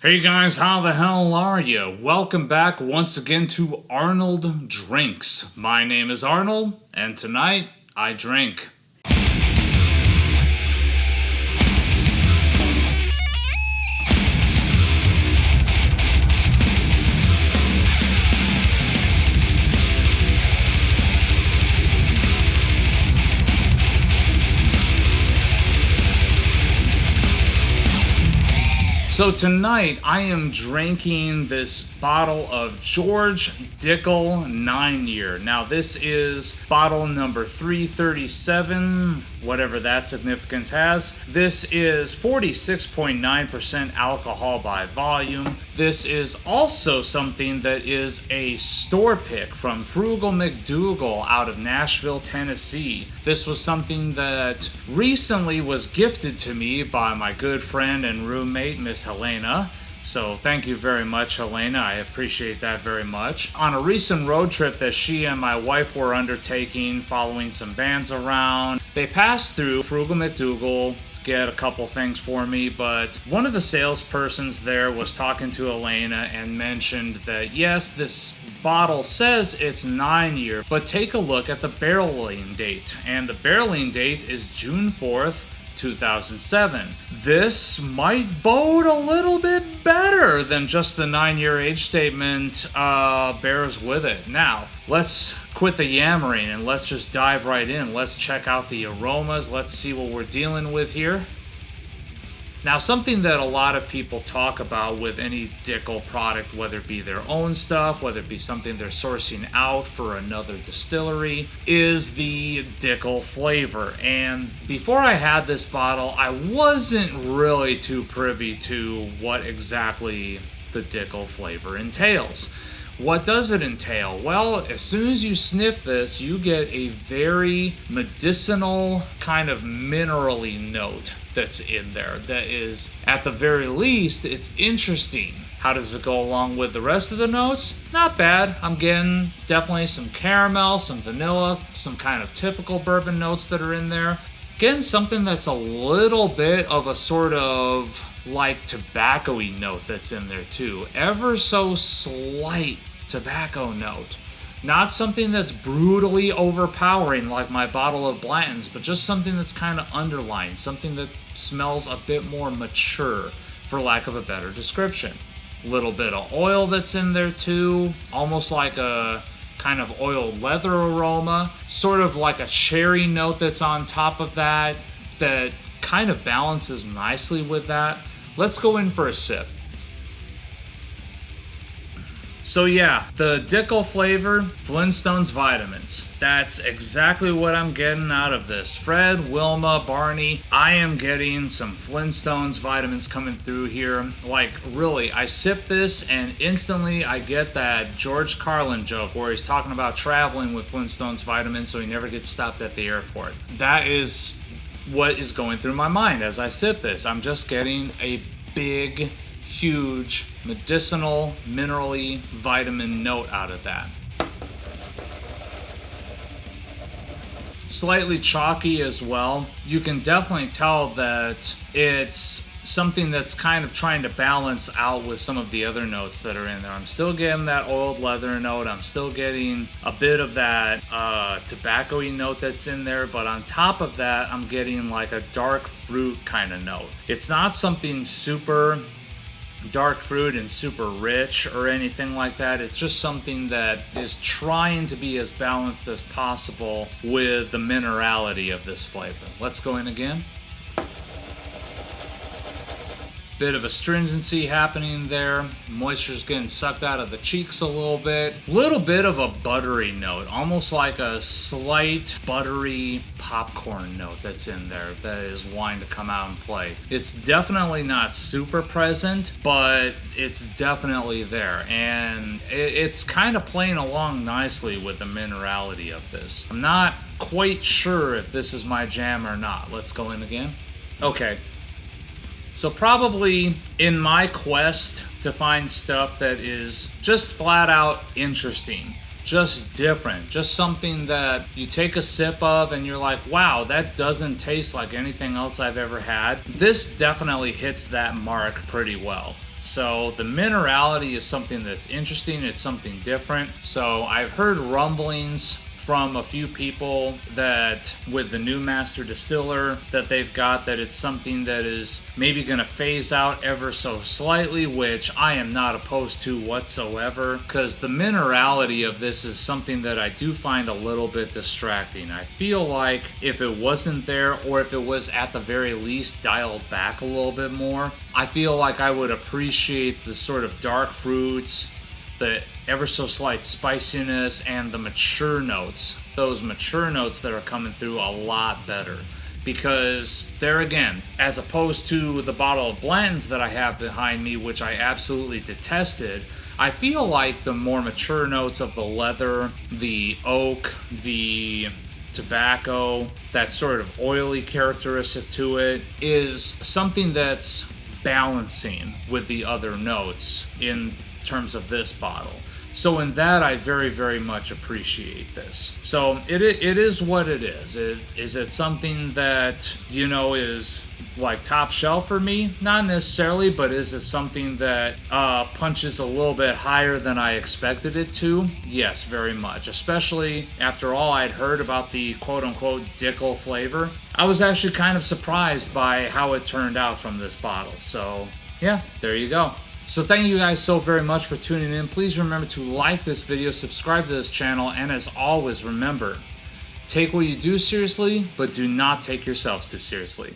Hey guys, how the hell are you? Welcome back once again to Arnold Drinks. My name is Arnold, and tonight I drink. So tonight I am drinking this bottle of George Dickel 9-year. Now this is bottle number 337, whatever that significance has. This is 46.9% alcohol by volume. This is also something that is a store pick from Frugal MacDoogal out of Nashville, Tennessee. This was something that recently was gifted to me by my good friend and roommate, Miss Helena. So thank you very much, Helena. I appreciate that very much. On a recent road trip that she and my wife were undertaking, following some bands around, they passed through Frugal MacDoogal to get a couple things for me, but one of the salespersons there was talking to Helena and mentioned that yes, this bottle says it's 9-year, but take a look at the barreling date, and the barreling date is June 4th, 2007. This might bode a little bit better than just the 9-year age statement bears with it. Now, let's quit the yammering and let's just dive right in. Let's check out the aromas. Let's see what we're dealing with here. Now, something that a lot of people talk about with any Dickel product, whether it be their own stuff, whether it be something they're sourcing out for another distillery, is the Dickel flavor. And before I had this bottle, I wasn't really too privy to what exactly the Dickel flavor entails. What does it entail? Well, as soon as you sniff this, you get a very medicinal, kind of minerally note that's in there. That is, at the very least, it's interesting. How does it go along with the rest of the notes? Not bad. I'm getting definitely some caramel, some vanilla, some kind of typical bourbon notes that are in there. Getting something that's a little bit of a sort of like tobacco-y note that's in there too. Ever so slight tobacco note. Not something that's brutally overpowering like my bottle of Blanton's, but just something that's kind of underlying, something that smells a bit more mature, for lack of a better description. Little bit of oil that's in there too, almost like a kind of oiled leather aroma, sort of like a cherry note that's on top of that kind of balances nicely with that. Let's go in for a sip. So yeah, the Dickel flavor, Flintstones vitamins. That's exactly what I'm getting out of this. Fred, Wilma, Barney, I am getting some Flintstones vitamins coming through here. Like, really, I sip this and instantly I get that George Carlin joke where he's talking about traveling with Flintstones vitamins so he never gets stopped at the airport. That is what is going through my mind as I sip this. I'm just getting a big, huge, medicinal, minerally vitamin note out of that. Slightly chalky as well. You can definitely tell that it's something that's kind of trying to balance out with some of the other notes that are in there. I'm still getting that oiled leather note. I'm still getting a bit of that tobacco-y note that's in there. But on top of that, I'm getting like a dark fruit kind of note. It's not something super dark fruit and super rich or anything like that. It's just something that is trying to be as balanced as possible with the minerality of this flavor. Let's go in again. Bit of astringency happening there. Moisture's getting sucked out of the cheeks a little bit. Little bit of a buttery note, almost like a slight buttery popcorn note that's in there that is wanting to come out and play. It's definitely not super present, but it's definitely there, and it's kind of playing along nicely with the minerality of this. I'm not quite sure if this is my jam or not. Let's go in again. Okay. So probably in my quest to find stuff that is just flat out interesting, just different, just something that you take a sip of and you're like, wow, that doesn't taste like anything else I've ever had. This definitely hits that mark pretty well. So the minerality is something that's interesting. It's something different. So I've heard rumblings from a few people that with the new master distiller that they've got, that it's something that is maybe going to phase out ever so slightly, which I am not opposed to whatsoever, because the minerality of this is something that I do find a little bit distracting. I feel like if it wasn't there, or if it was at the very least dialed back a little bit more, I feel like I would appreciate the sort of dark fruits, the ever so slight spiciness, and the mature notes, those mature notes that are coming through a lot better. Because there again, as opposed to the bottle of Blanton's that I have behind me, which I absolutely detested, I feel like the more mature notes of the leather, the oak, the tobacco, that sort of oily characteristic to it, is something that's balancing with the other notes in terms of this bottle. So in that, I very, very much appreciate this. So it is what it is. Is it something that, you know, is like top shelf for me? Not necessarily, but is it something that punches a little bit higher than I expected it to? Yes, very much. Especially after all I'd heard about the quote-unquote Dickel flavor. I was actually kind of surprised by how it turned out from this bottle. So yeah, there you go. So thank you guys so very much for tuning in. Please remember to like this video, subscribe to this channel, and as always, remember, take what you do seriously, but do not take yourselves too seriously.